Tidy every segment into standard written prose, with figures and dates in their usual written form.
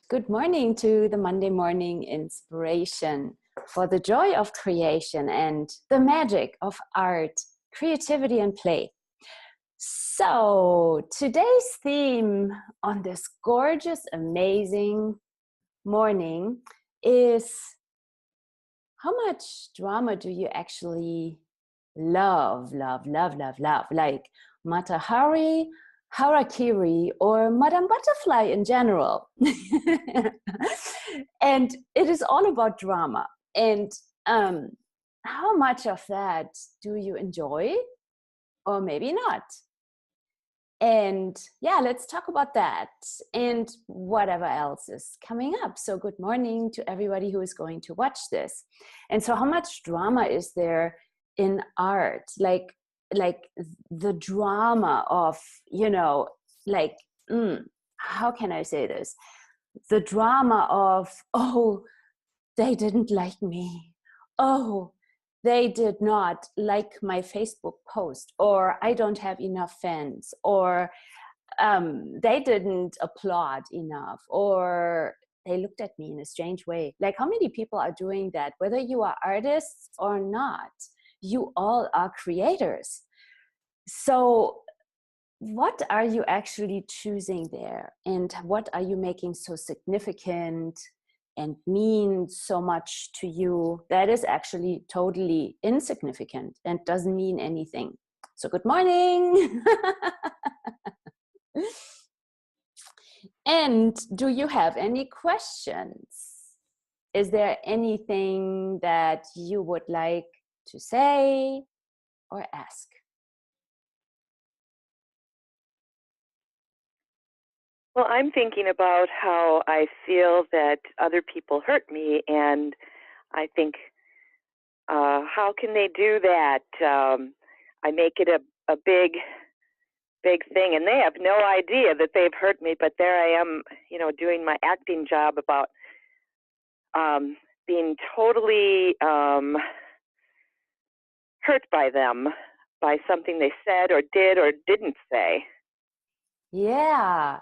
Good morning to the Monday morning inspiration for the joy of creation and the magic of art, creativity, and play. So, today's theme on this gorgeous, amazing morning is how much drama do you actually love? Like Mata Hari, Harakiri, or Madame Butterfly in general. And it is all about drama. And how much of that do you enjoy? Or maybe not. And yeah, let's talk about that and whatever else is coming up. So good morning to everybody who is going to watch this. And so how much drama is there in art? Like the drama of, how can I say this? The drama of, oh, they didn't like me. Oh, they did not like my Facebook post, or I don't have enough fans, or they didn't applaud enough, or they looked at me in a strange way. Like, how many people are doing that? Whether you are artists or not, you all are creators. So what are you actually choosing there? And what are you making so significant and mean so much to you that is actually totally insignificant and doesn't mean anything? So good morning. And do you have any questions? Is there anything that you would like to say or ask? Well, I'm thinking about how I feel that other people hurt me, and I think, how can they do that? I make it a big thing, and they have no idea that they've hurt me, but there I am, doing my acting job about being totally hurt by them, by something they said or did or didn't say. Yeah.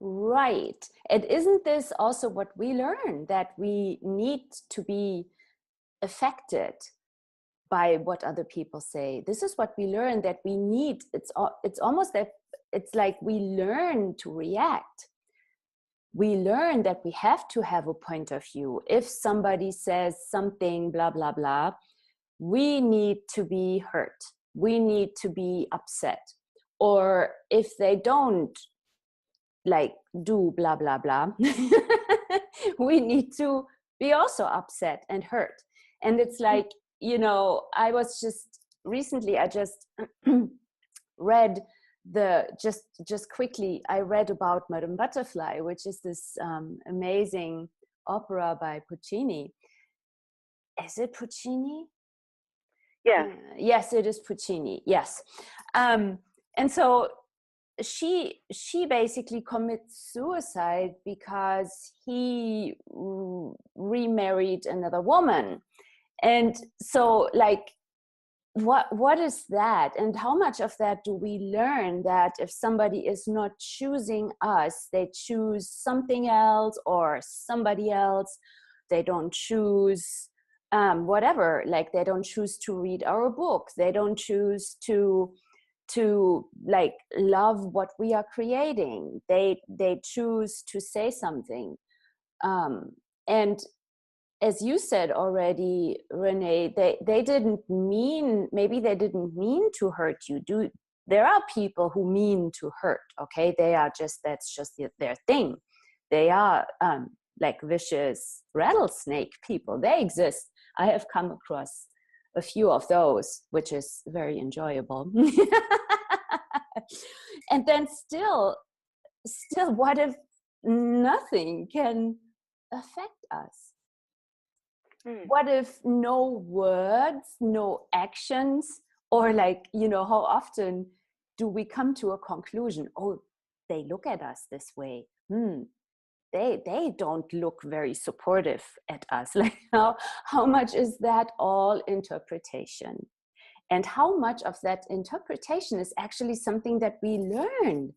Right. And isn't this also what we learn, that we need to be affected by what other people say? This is what we learn, that we need. It's almost that it's like we learn to react. We learn that we have to have a point of view. If somebody says something, blah, blah, blah, we need to be hurt. We need to be upset. Or if they don't do blah blah blah, we need to be also upset and hurt. And it's like, I was just recently, I just read just quickly, I read about Madame Butterfly, which is this amazing opera by Puccini. Is it Puccini? Yeah. Yes, it is Puccini. Yes. And so she basically commits suicide because he remarried another woman. And so what is that? And how much of that do we learn, that if somebody is not choosing us, they choose something else or somebody else? They don't choose whatever, like they don't choose to read our book, they don't choose to love what we are creating, they choose to say something. And as you said already, Renee, they didn't mean, maybe they didn't mean to hurt you. There are people who mean to hurt, okay? They are that's just their thing. They are like vicious rattlesnake people. They exist. I have come across a few of those, which is very enjoyable. And then still, what if nothing can affect us? What if no words, no actions, or how often do we come to a conclusion? Oh, they look at us this way. They don't look very supportive at us. Like how much is that all interpretation? And how much of that interpretation is actually something that we learn?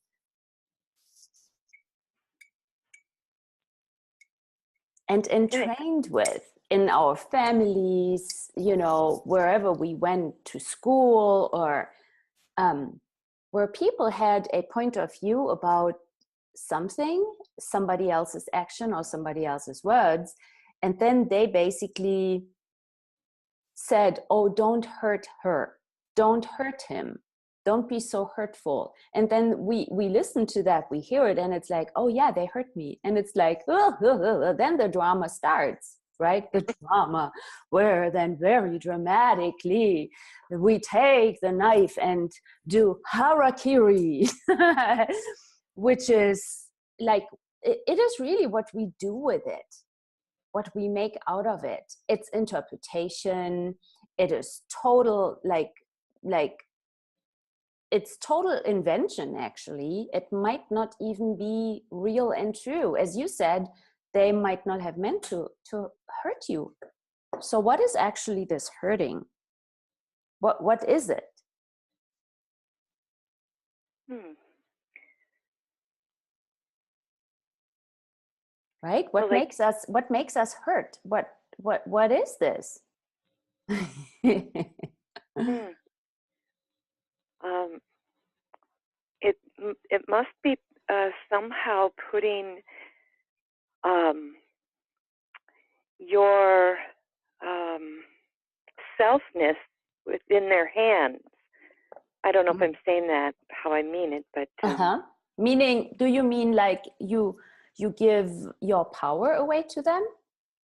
and Okay. entrained with in our families, you know, wherever we went to school, or where people had a point of view about something, somebody else's action or somebody else's words, and then they basically said, oh, don't hurt her, don't hurt him, don't be so hurtful. And then we listen to that, we hear it, and it's like, oh yeah, they hurt me. And it's like, then the drama starts, right? The drama, where then very dramatically we take the knife and do harakiri, which is like, it is really what we do with it, what we make out of it. It's interpretation. It is total, like it's total invention. Actually, it might not even be real and true. As you said, they might not have meant to hurt you. So what is actually this hurting? What is it? Right? Well, like, What makes us hurt? What is this? hmm, um, it must be somehow putting your selfness within their hands. I don't know if I'm saying that how I mean it, but Meaning, do you mean like you give your power away to them?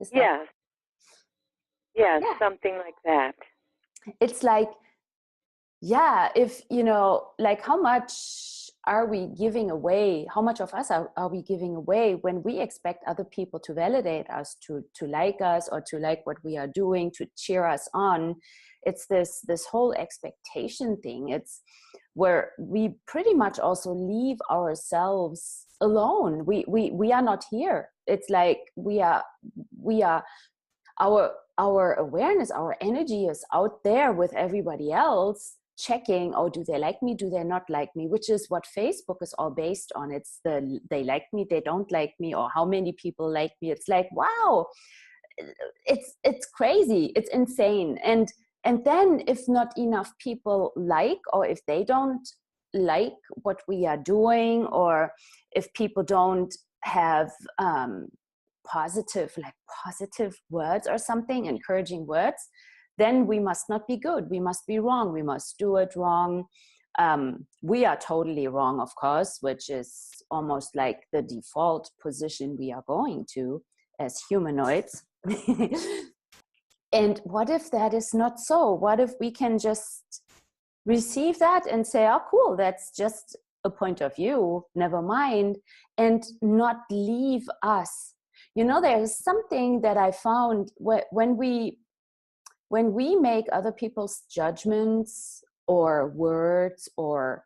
Is that? yes, yes, Yeah. something like that. It's like, yeah, if you know, like, how much are we giving away? How much of us are we giving away when we expect other people to validate us, to like us, or to like what we are doing, to cheer us on? It's this whole expectation thing. It's where we pretty much also leave ourselves alone. We are not here. It's like we are our awareness, our energy is out there with everybody else, checking, oh, do they like me, do they not like me, which is what Facebook is all based on. It's the they like me, they don't like me, or how many people like me. It's like, wow, it's crazy, it's insane. And then if not enough people like, or if they don't like what we are doing, or if people don't have positive words or something, encouraging words, then we must not be good, we must be wrong, we must do it wrong. We are totally wrong, of course, which is almost like the default position we are going to as humanoids. And what if that is not so? What if we can just receive that and say, oh, cool, that's just a point of view, never mind, and not leave us. You know, there is something that I found when we make other people's judgments or words or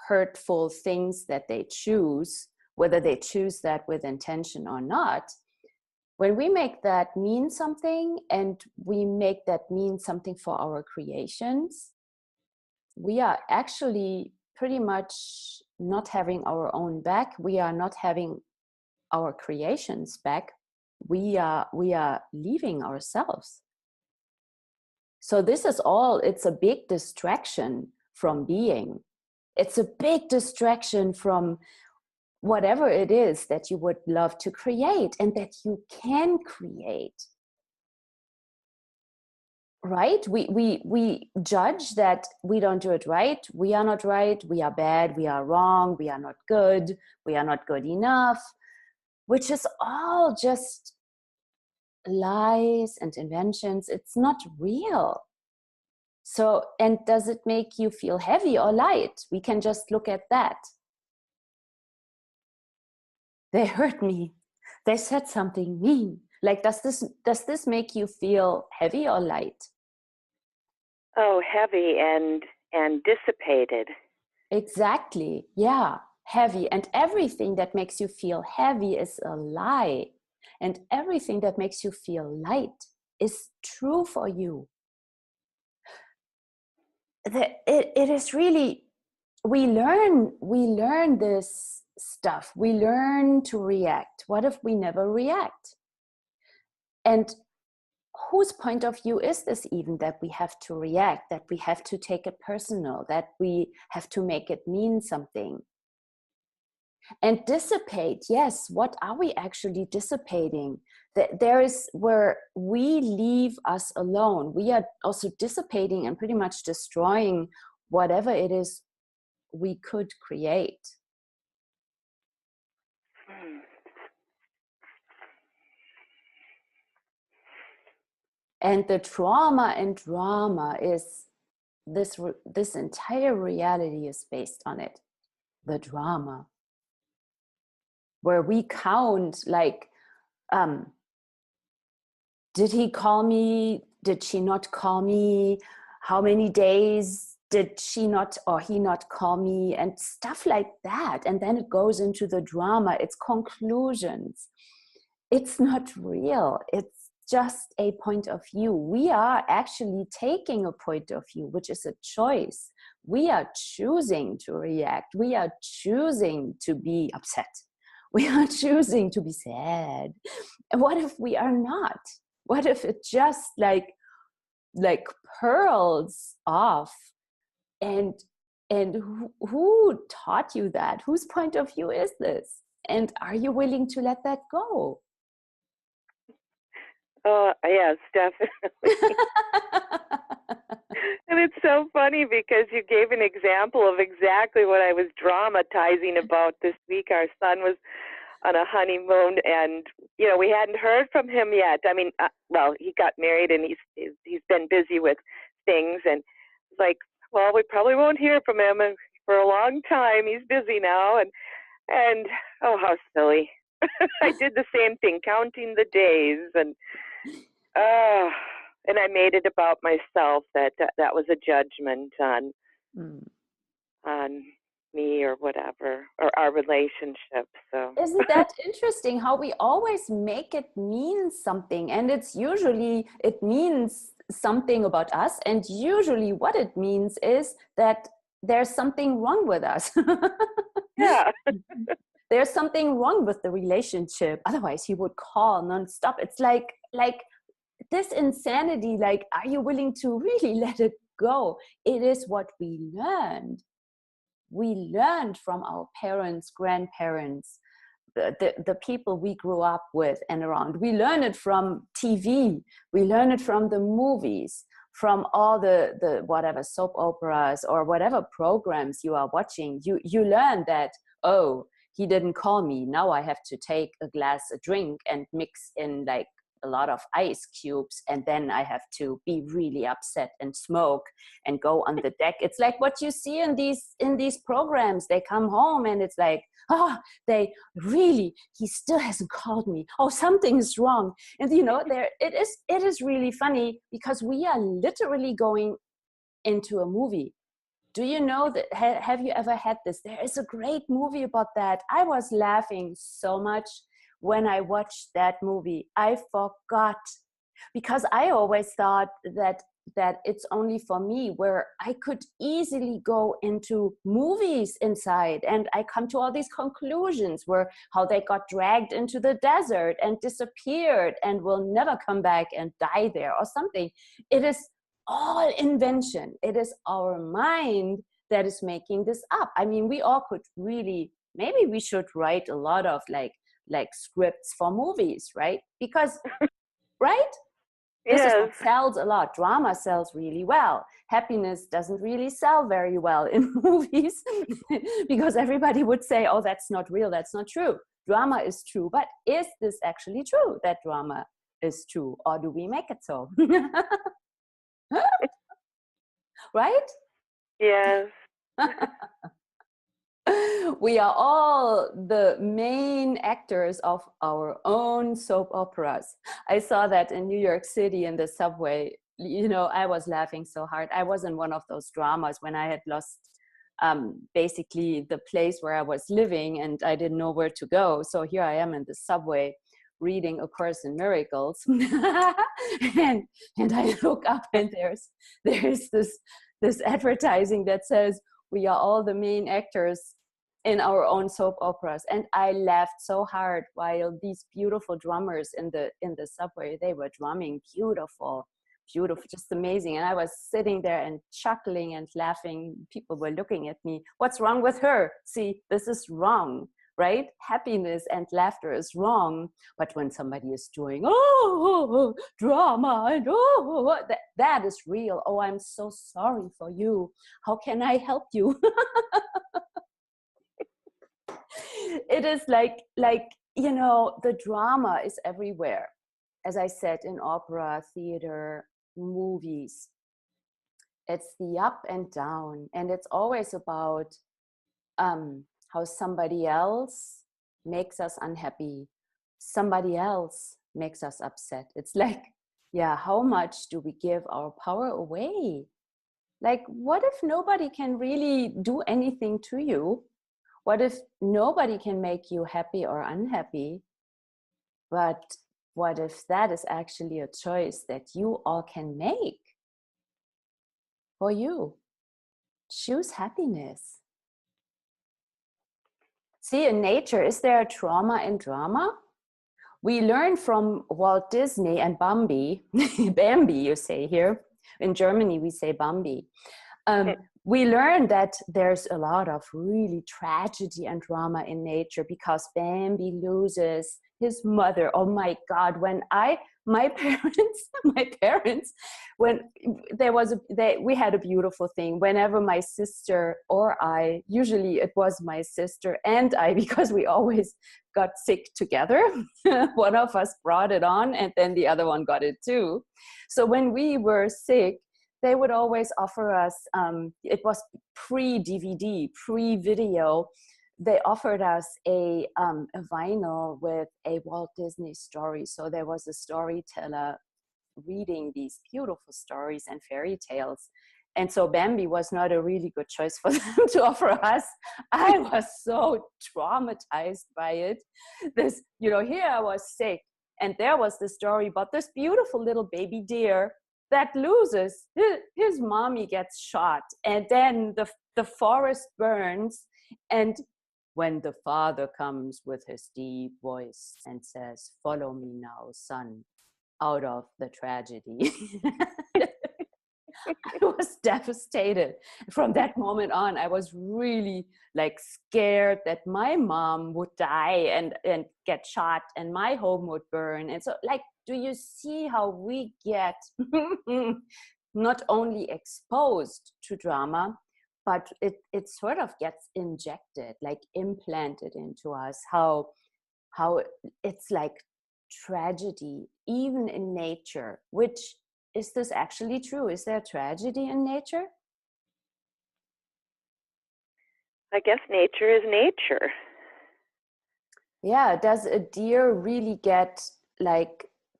hurtful things that they choose, whether they choose that with intention or not, when we make that mean something, and we make that mean something for our creations, we are actually pretty much not having our own back. We are not having our creations back. We are leaving ourselves. So this is all, it's a big distraction from being. It's a big distraction from whatever it is that you would love to create and that you can create. Right? We judge that we don't do it right. We are not right. We are bad. We are wrong. We are not good. We are not good enough, which is all just lies and inventions. It's not real. So, and does it make you feel heavy or light? We can just look at that. They hurt me. They said something mean. Like, does this make you feel heavy or light? Oh, heavy and dissipated. Exactly. Yeah. Heavy. And everything that makes you feel heavy is a lie. And everything that makes you feel light is true for you. It is really, we learn this stuff. We learn to react. What if we never react? And whose point of view is this even, that we have to react, that we have to take it personal, that we have to make it mean something? And dissipate, yes, what are we actually dissipating? There is where we leave us alone. We are also dissipating and pretty much destroying whatever it is we could create. And the trauma and drama is this entire reality is based on it. The drama, where we count like, did he call me? Did she not call me? How many days did she not or he not call me? And stuff like that. And then it goes into the drama, its conclusions. It's not real. It's just a point of view. We are actually taking a point of view, which is a choice. We are choosing to react. We are choosing to be upset. We are choosing to be sad. And what if we are not? What if it just like pearls off? And who taught you that? Whose point of view is this? And are you willing to let that go? Oh, yes, definitely. And it's so funny because you gave an example of exactly what I was dramatizing about this week. Our son was on a honeymoon, and we hadn't heard from him yet. I mean, well, he got married, and he's been busy with things, and it's like, well, we probably won't hear from him for a long time. He's busy now, and oh, how silly! I did the same thing, counting the days, and I made it about myself that was a judgment on me or whatever, or our relationship. So isn't that interesting how we always make it mean something, and it means something about us, and usually what it means is that there's something wrong with us. Yeah. There's something wrong with the relationship, otherwise he would call nonstop. It's like this insanity. Like, are you willing to really let it go? It is what we learned. We learned from our parents, grandparents, the people we grew up with and around. We learn it from TV. We learn it from the movies, from all the whatever soap operas or whatever programs you are watching. You learn that, oh, he didn't call me. Now I have to take a drink and mix in like a lot of ice cubes, and then I have to be really upset and smoke and go on the deck. It's like what you see in these programs. They come home and it's like, he still hasn't called me. Oh, something is wrong. And it is really funny because we are literally going into a movie. Do you know that? Have you ever had this? There is a great movie about that. I was laughing so much when I watched that movie. I forgot, because I always thought that it's only for me, where I could easily go into movies inside and I come to all these conclusions, where how they got dragged into the desert and disappeared and will never come back and die there or something. It is all invention. It is our mind that is making this up. I mean, we all could really, maybe we should write a lot of like scripts for movies, right? Because, right? This is what sells a lot. Drama sells really well. Happiness doesn't really sell very well in movies because everybody would say, oh, that's not real, that's not true. Drama is true. But is this actually true, that drama is true? Or do we make it so? Right? Yes. We are all the main actors of our own soap operas. I saw that in New York City in the subway. I was laughing so hard. I was in one of those dramas when I had lost basically the place where I was living and I didn't know where to go. So here I am in the subway reading A Course in Miracles. and I look up and there's this advertising that says, we are all the main actors in our own soap operas. And I laughed so hard while these beautiful drummers in the subway, they were drumming beautiful, just amazing. And I was sitting there and chuckling and laughing. People were looking at me. What's wrong with her? See, this is wrong, right? Happiness and laughter is wrong. But when somebody is doing, drama, and that is real. Oh, I'm so sorry for you. How can I help you? It is like, the drama is everywhere. As I said, in opera, theater, movies. It's the up and down. And it's always about how somebody else makes us unhappy. Somebody else makes us upset. It's like, yeah, how much do we give our power away? Like, what if nobody can really do anything to you? What if nobody can make you happy or unhappy? But what if that is actually a choice that you all can make for you? Choose happiness. See, in nature, is there a trauma in drama? We learn from Walt Disney and Bambi, Bambi, you say here. In Germany, we say Bambi. We learn that there's a lot of really tragedy and drama in nature because Bambi loses his mother. Oh my God, when my parents, when we had a beautiful thing. Whenever my sister or I, usually it was my sister and I, because we always got sick together. One of us brought it on and then the other one got it too. So when we were sick, they would always offer us, it was pre-DVD, pre-video, they offered us a vinyl with a Walt Disney story. So there was a storyteller reading these beautiful stories and fairy tales. And so Bambi was not a really good choice for them to offer us. I was so traumatized by it. Here I was sick, and there was the story about this beautiful little baby deer that loses. His mommy gets shot, and then the forest burns, and when the father comes with his deep voice and says, "Follow me now, son," out of the tragedy. I was devastated. From that moment on, I was really scared that my mom would die and get shot and my home would burn. And so do you see how we get not only exposed to drama, but it sort of gets injected, implanted into us, how it's like tragedy, even in nature, which is this actually true? Is there tragedy in nature? I guess nature is nature. Yeah, does a deer really get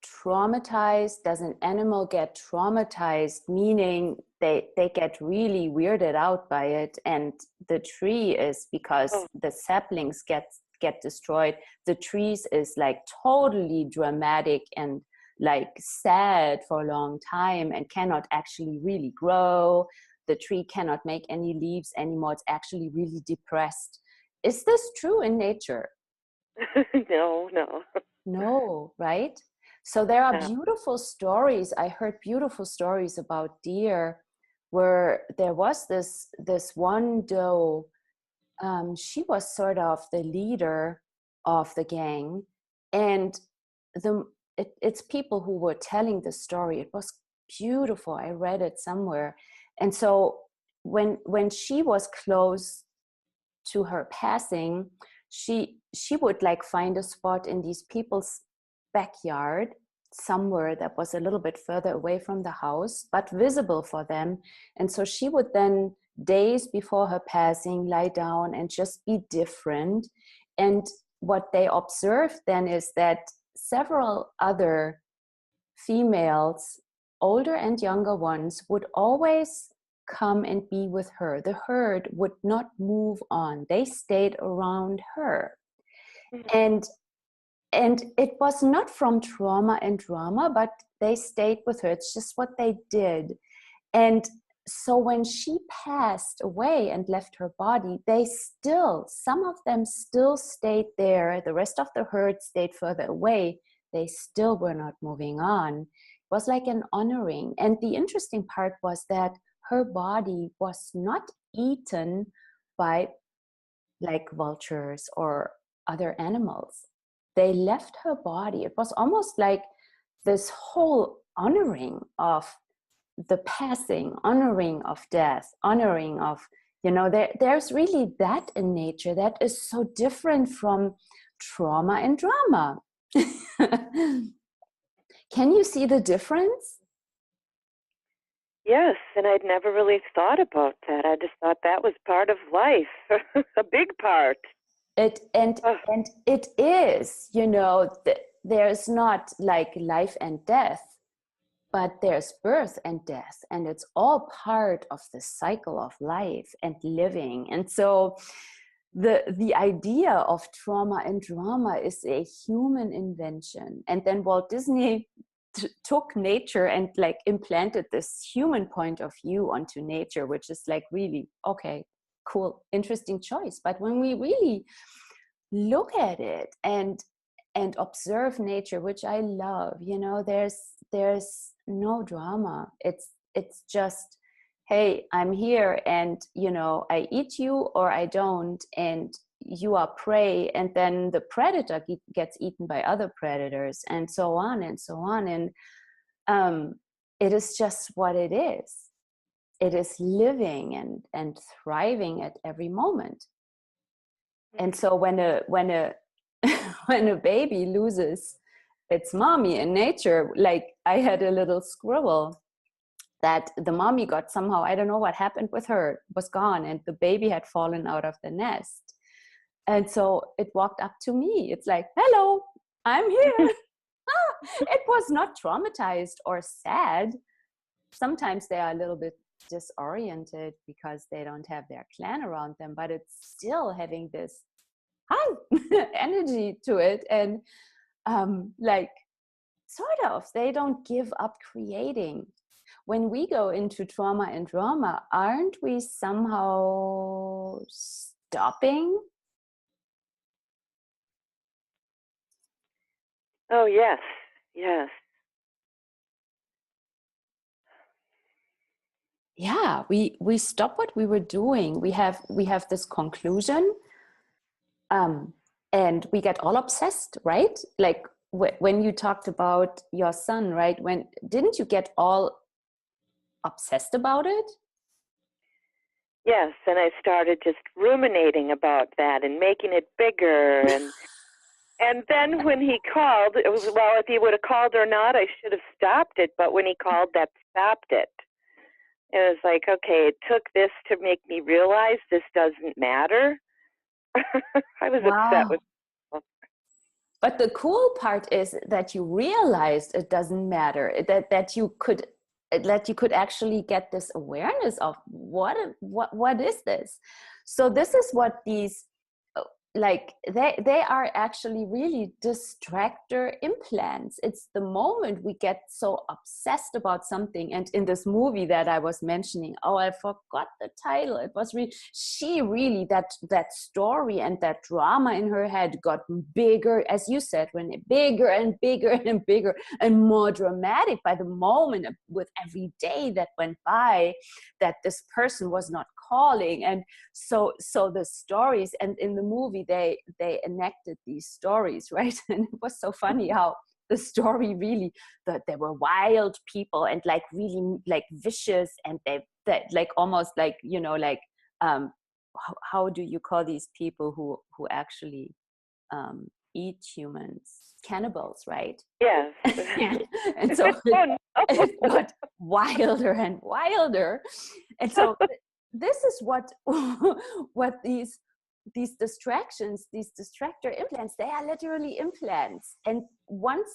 traumatized? Does an animal get traumatized, meaning they get really weirded out by it, and the tree is, because the saplings get destroyed, the trees is totally dramatic and sad for a long time and cannot actually really grow. The tree cannot make any leaves anymore. It's actually really depressed. Is this true in nature? No, right? So there are beautiful stories. I heard beautiful stories about deer where there was this one doe. She was sort of the leader of the gang, and it's people who were telling the story. It was beautiful. I read it somewhere. And so when she was close to her passing, she would find a spot in these people's backyard somewhere that was a little bit further away from the house, but visible for them. And so she would then, days before her passing, lie down and just be different. And what they observed then is that several other females, older and younger ones, would always come and be with her. The herd would not move on. They stayed around her. And it was not from trauma and drama, but they stayed with her. It's just what they did. And so when she passed away and left her body, some of them still stayed there. The rest of the herd stayed further away. They still were not moving on. It was like an honoring. And the interesting part was that her body was not eaten by like vultures or other animals. They left her body. It was almost like this whole honoring of the passing, honoring of death, honoring of, there's really that in nature that is so different from trauma and drama. Can you see the difference? Yes, and I'd never really thought about that. I just thought that was part of life, a big part. And it is, there's not like life and death, but there's birth and death, and it's all part of the cycle of life and living. And so the idea of trauma and drama is a human invention. And then Walt Disney took nature and like implanted this human point of view onto nature, which is like really, okay, cool, interesting choice. But when we really look at it and observe nature, which I love, there's no drama. It's just, hey, I'm here, and I eat you or I don't, and you are prey, and then the predator gets eaten by other predators, and so on and so on. And it is just what it is. It is living and thriving at every moment. And so when a when a baby loses its mommy in nature, like I had a little squirrel that the mommy got somehow, I don't know what happened with her, was gone, and the baby had fallen out of the nest. And so it walked up to me. It's like, hello, I'm here. It was not traumatized or sad. Sometimes they are a little bit disoriented because they don't have their clan around them, but it's still having this energy to it. And like, sort of, they don't give up creating. When we go into trauma and drama, aren't we somehow stopping? Oh, yes, yes. Yeah, we stop what we were doing. We have this conclusion, and we get all obsessed, right? Like when you talked about your son, right? When didn't you get all obsessed about it? Yes, and I started just ruminating about that and making it bigger. And then when he called, it was, well, if he would have called or not, I should have stopped it. But when he called, that stopped it. It was like, okay, it took this to make me realize this doesn't matter. I was upset with myself. But the cool part is that you realized it doesn't matter, that you could actually get this awareness of what is this. So this is what these, like, they are actually really distractor implants. It's the moment we get so obsessed about something. And in this movie that I was mentioning, I forgot the title. It was really that story and that drama in her head got bigger, as you said, when bigger and bigger and bigger and more dramatic by the moment, with every day that went by, that this person was not calling. And so the stories, and in the movie they enacted these stories, right? And it was so funny how the story really, that there were wild people and like really like vicious, and they like almost like, like how do you call these people who actually eat humans? Cannibals, right? Yes. And so it got wilder and wilder. And so this is what these distractions, these distractor implants, they are literally implants. And once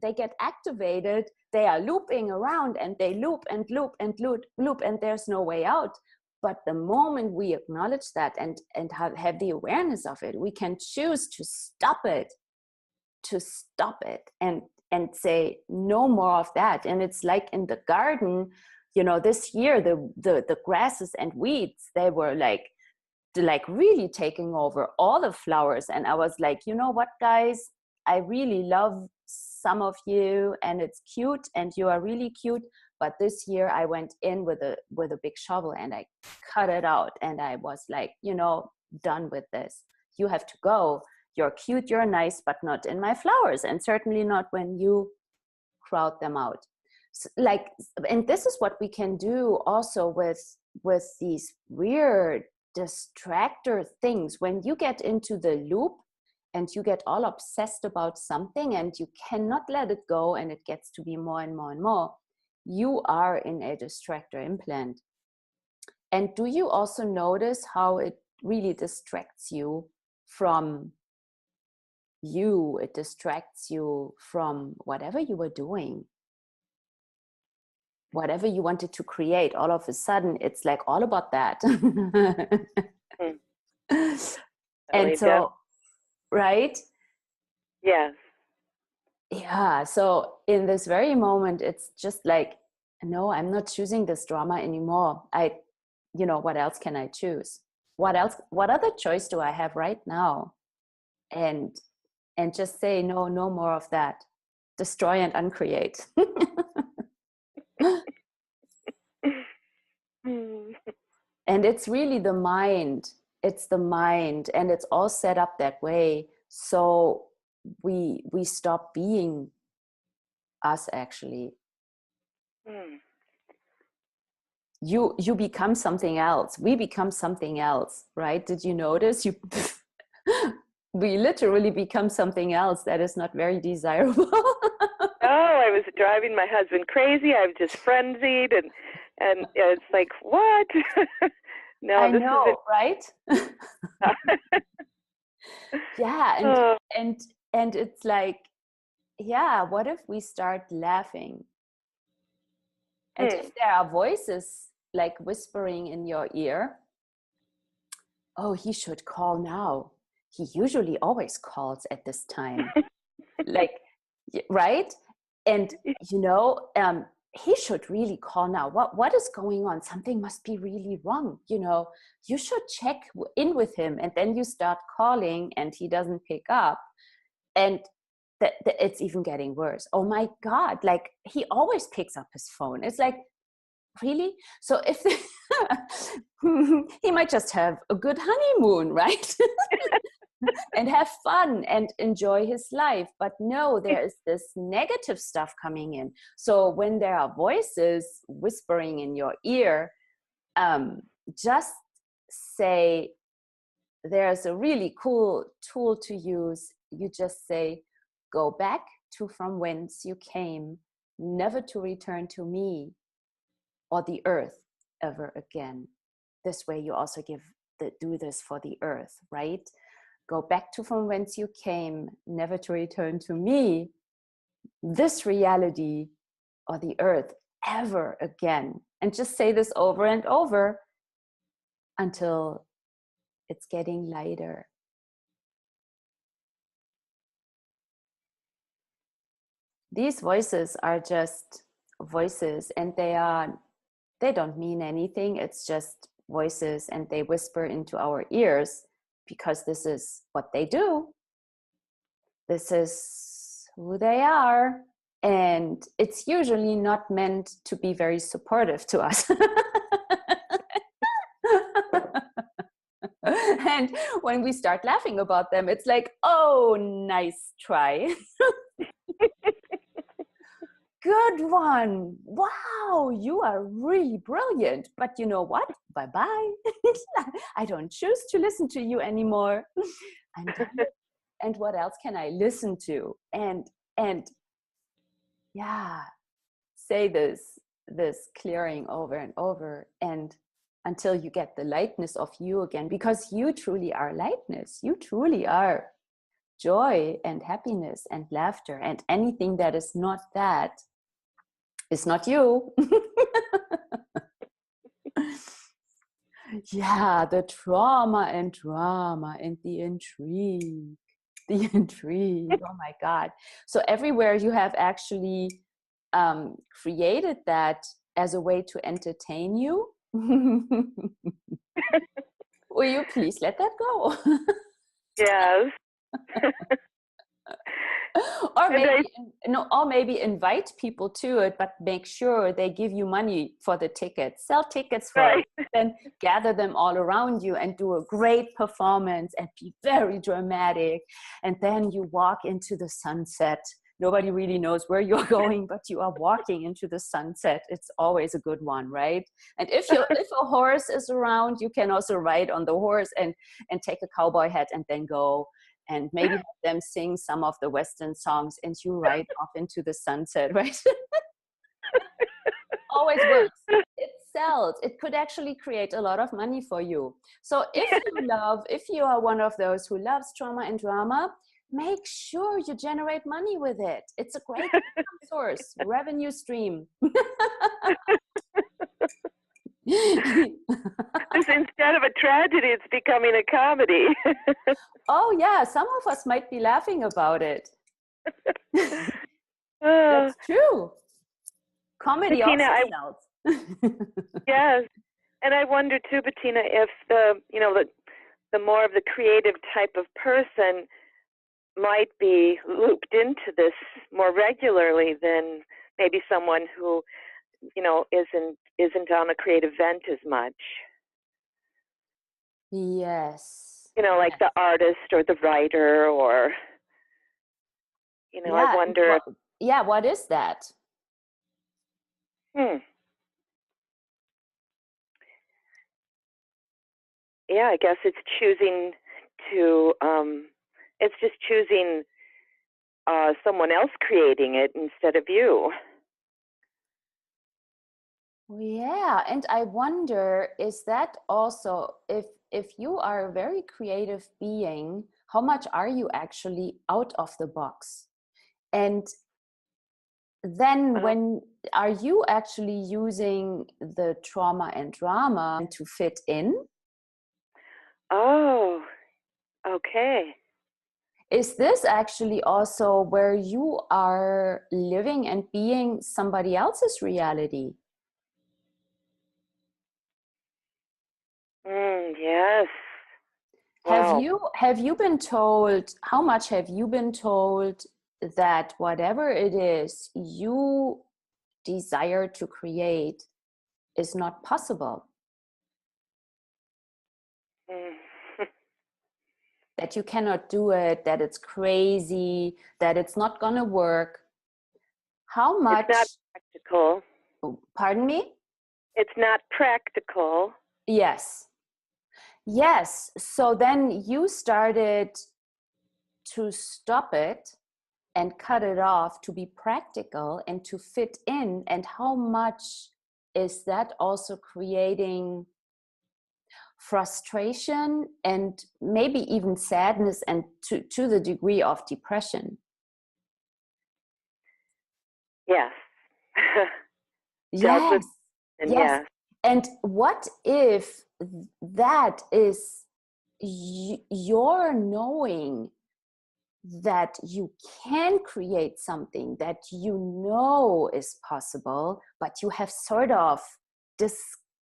they get activated, they are looping around, and they loop and loop and loop, and there's no way out. But the moment we acknowledge that and have the awareness of it, we can choose to stop it and say no more of that. And it's like in the garden, you know, this year the grasses and weeds, they were like really taking over all the flowers. And I was like, you know what, guys, I really love some of you and it's cute and you are really cute, but this year I went in with a big shovel and I cut it out, and I was like, you know, done with this. You have to go. You're cute, you're nice, but not in my flowers, and certainly not when you crowd them out. So, like, and this is what we can do also with these weird distractor things. When you get into the loop and you get all obsessed about something and you cannot let it go, and it gets to be more and more and more, you are in a distractor implant. And do you also notice how it really distracts you from you? It distracts you from whatever you were doing, whatever you wanted to create. All of a sudden, it's like all about that. And so, right? Yes. Yeah. So in this very moment, it's just like, no, I'm not choosing this drama anymore. You know, what else can I choose? What else? What other choice do I have right now? And just say, no, no more of that. Destroy and uncreate. And it's really the mind. It's the mind, and it's all set up that way. So we stop being us, actually. You become something else. We become something else, right? Did you notice? We literally become something else that is not very desirable. Oh, I was driving my husband crazy. I was just frenzied, and it's like, what? No, I this know, is right? Yeah, and it's like, yeah, what if we start laughing? And if there are voices like whispering in your ear, oh, he should call now. He usually always calls at this time. Like, right? And, you know, he should really call now. What is going on? Something must be really wrong. You know, you should check in with him. And then you start calling and he doesn't pick up. And it's even getting worse. Oh my God. Like, he always picks up his phone. It's like, really? So if he might just have a good honeymoon, right? And have fun and enjoy his life. But no, there is this negative stuff coming in. So when there are voices whispering in your ear, just say, there's a really cool tool to use. You just say, go back to from whence you came, never to return to me or the earth ever again. This way you also do this for the earth, right? Go back to from whence you came, never to return to me, this reality or the earth ever again. And just say this over and over until it's getting lighter. These voices are just voices, and they don't mean anything. It's just voices, and they whisper into our ears because this is what they do. This is who they are. And it's usually not meant to be very supportive to us. And when we start laughing about them, it's like, oh, nice try. Good one. Wow, you are really brilliant. But you know what? Bye-bye. I don't choose to listen to you anymore. I'm done. And what else can I listen to? And yeah, say this clearing over and over, and until you get the lightness of you again, because you truly are lightness. You truly are joy and happiness and laughter, and anything that is not that is not you. Yeah, the trauma and drama and the intrigue. The intrigue. Oh my God. So everywhere you have actually created that as a way to entertain you. Will you please let that go? Yes. Or And maybe or maybe invite people to it, but make sure they give you money for the tickets. Sell tickets for right. it, then gather them all around you and do a great performance and be very dramatic. And then you walk into the sunset. Nobody really knows where you're going, but you are walking into the sunset. It's always a good one, right? And if a horse is around, you can also ride on the horse and take a cowboy hat and then go. And maybe have them sing some of the Western songs and you ride off into the sunset, right? Always works. It sells. It could actually create a lot of money for you. So if you are one of those who loves trauma and drama, make sure you generate money with it. It's a great income source, revenue stream. Instead of a tragedy, it's becoming a comedy. Oh yeah, some of us might be laughing about it. Uh, That's true. Comedy Bettina, also sells. yes. And I wonder too, Bettina, if the more of the creative type of person might be looped into this more regularly than maybe someone who, isn't on a creative vent as much. Yes. Like the artist or the writer or, I wonder. What is that? Yeah, I guess it's choosing to, it's just choosing someone else creating it instead of you. Yeah, and I wonder, is that also, if you are a very creative being, how much are you actually out of the box? And then when are you actually using the trauma and drama to fit in? Oh, okay. Is this actually also where you are living and being somebody else's reality? Yes. Wow. Have you been told, how much have you been told that whatever it is you desire to create is not possible? That you cannot do it, that it's crazy, that it's not gonna work? How much? It's not practical. Pardon me? It's not practical. Yes. Yes. So then you started to stop it and cut it off to be practical and to fit in. And how much is that also creating frustration and maybe even sadness and to the degree of depression? Yes. Yes. And Yes. yes. And what if that is your knowing that you can create something that you know is possible, but you have sort of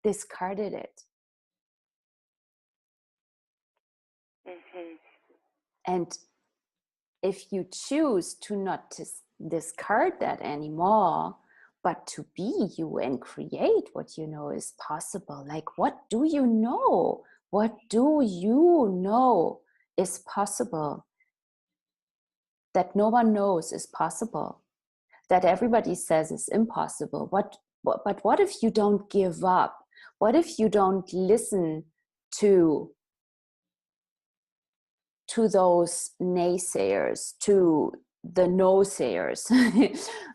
discarded it? Mm-hmm. And if you choose to not discard that anymore, but to be you and create what you know is possible, like what do you know? What do you know is possible that no one knows is possible, that everybody says is impossible? But what if you don't give up? What if you don't listen to those naysayers, to the no-sayers?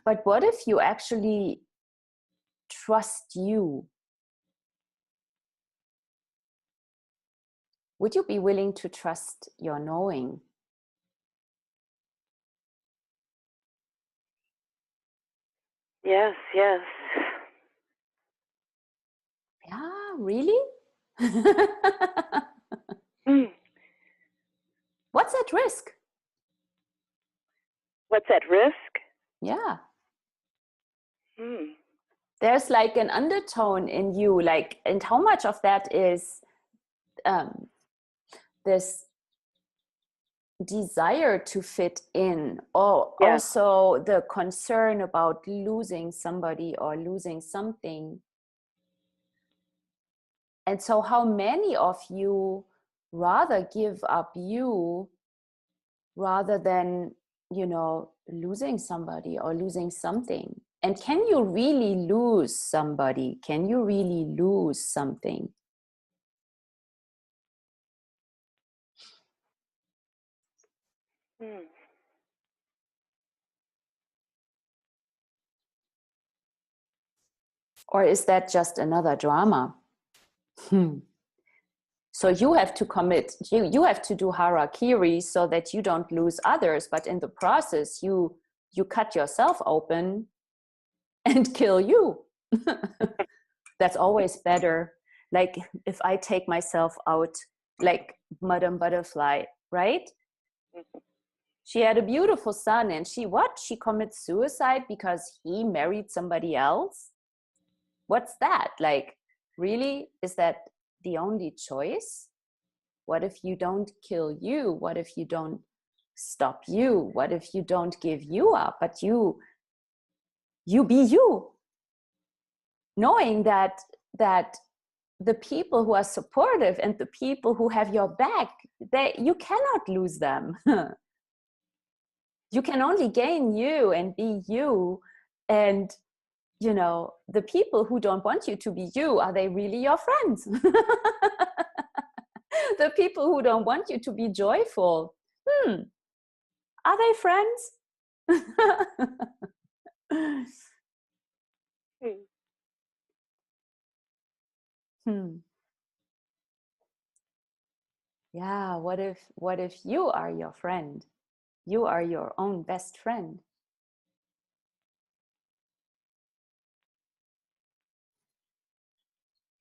But what if you actually trust you? Would you be willing to trust your knowing? Yes, yes. Yeah, really? Mm. What's at risk? What's at risk? Yeah. there's like an undertone in you, like, and how much of that is this desire to fit in, or Yeah. also the concern about losing somebody or losing something. And so how many of you rather give up you rather than, you know, losing somebody or losing something? And can you really lose somebody? Can you really lose something? Hmm. Or is that just another drama? So you have to commit, you have to do harakiri so that you don't lose others, but in the process you cut yourself open and kill you. That's always better. Like if I take myself out, like Madame Butterfly, right? She had a beautiful son, and she commits suicide because he married somebody else. What's that? Like, really, is that the only choice? What if you don't kill you? What if you don't stop you? What if you don't give you up, but you be you, knowing that the people who are supportive and the people who have your back, you cannot lose them. You can only gain you and be you. And you know, the people who don't want you to be you, are they really your friends? The people who don't want you to be joyful, are they friends? Yeah, what if you are your friend? You are your own best friend.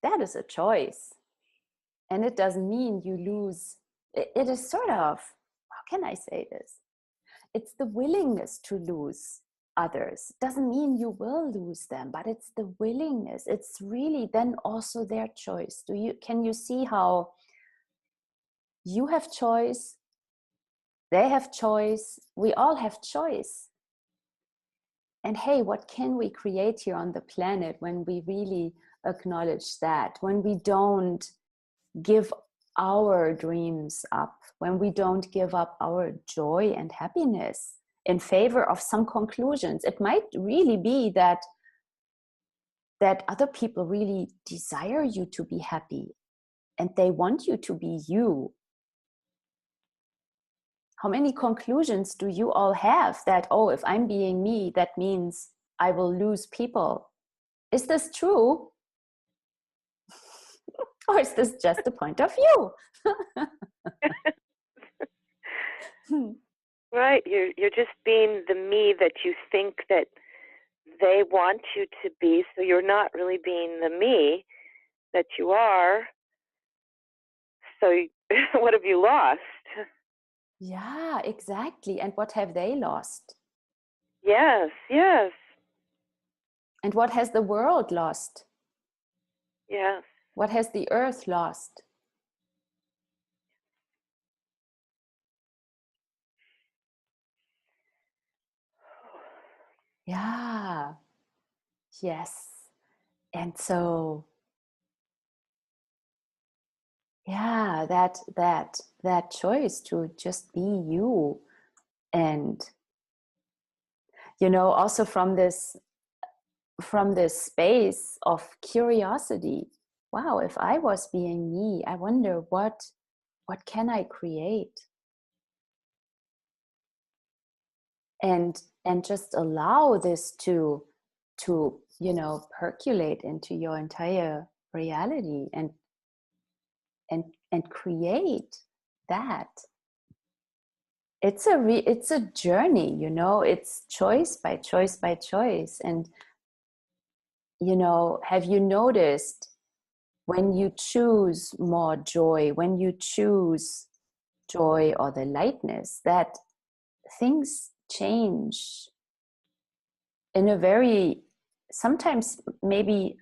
That is a choice. And it doesn't mean you lose. It is sort of, how can I say this? It's the willingness to lose others. Doesn't mean you will lose them, but it's the willingness. It's really then also their choice. Can you see how you have choice, they have choice, we all have choice? And hey, what can we create here on the planet when we really acknowledge that, when we don't give our dreams up, when we don't give up our joy and happiness in favor of some conclusions? It might really be that other people really desire you to be happy and they want you to be you. How many conclusions do you all have that, oh, if I'm being me, that means I will lose people? Is this true? Or is this just a point of view? Right. You're just being the me that you think that they want you to be, so you're not really being the me that you are. So what have you lost? Yeah, exactly. And what have they lost? Yes, yes, And what has the world lost? yes. What has the earth lost? Yeah. Yes. And so, yeah, that choice to just be you. And you know, also from this space of curiosity, wow, if I was being me, I wonder what can I create? And just allow this to you know, percolate into your entire reality, and create that. It's a journey, you know. It's choice by choice by choice. And you know, have you noticed, when you choose more joy, when you choose joy or the lightness, that things change in a very sometimes maybe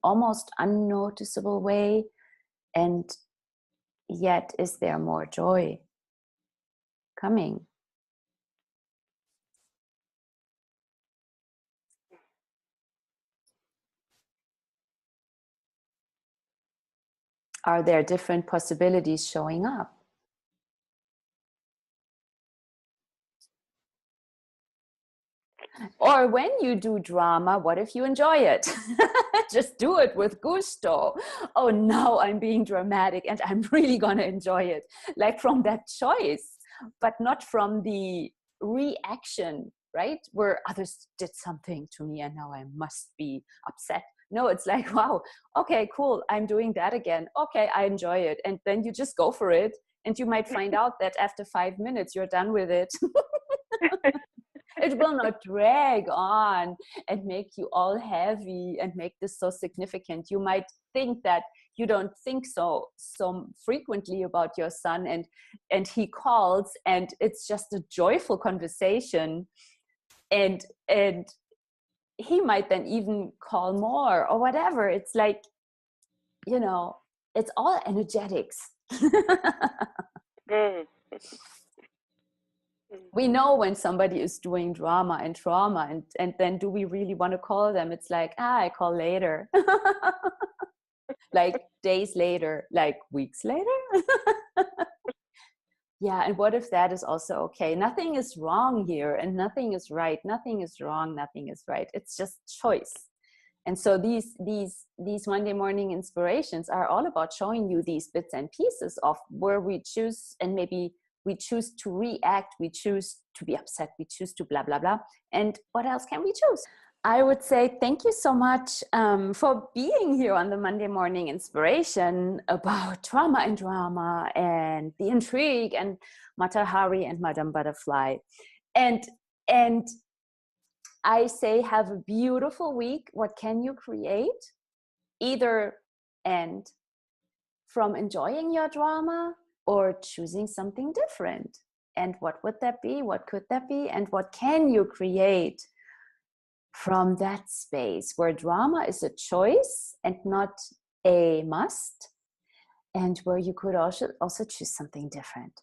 almost unnoticeable way, and yet is there more joy coming? Are there different possibilities showing up? Or when you do drama, what if you enjoy it? Just do it with gusto. Oh, now I'm being dramatic and I'm really going to enjoy it. Like from that choice, but not from the reaction, right? Where others did something to me and now I must be upset. No, it's like, wow, okay, cool. I'm doing that again. Okay, I enjoy it. And then you just go for it. And you might find out that after 5 minutes, you're done with it. It will not drag on and make you all heavy and make this so significant. You might think that you don't think so frequently about your son, and he calls and it's just a joyful conversation, and he might then even call more or whatever. It's like, you know, it's all energetics. We know when somebody is doing drama and trauma, and then do we really want to call them? It's like, I call later. Like days later, like weeks later. Yeah, and what if that is also okay? Nothing is wrong here, and nothing is right. Nothing is wrong, nothing is right. It's just choice. And so these Monday morning inspirations are all about showing you these bits and pieces of where we choose, and maybe we choose to react, we choose to be upset, we choose to blah, blah, blah. And what else can we choose? I would say thank you so much for being here on the Monday morning inspiration about trauma and drama and the intrigue and Mata Hari and Madame Butterfly. And I say, have a beautiful week. What can you create? Either end from enjoying your drama or choosing something different. And what would that be? What could that be? And what can you create from that space where drama is a choice and not a must, and where you could also choose something different?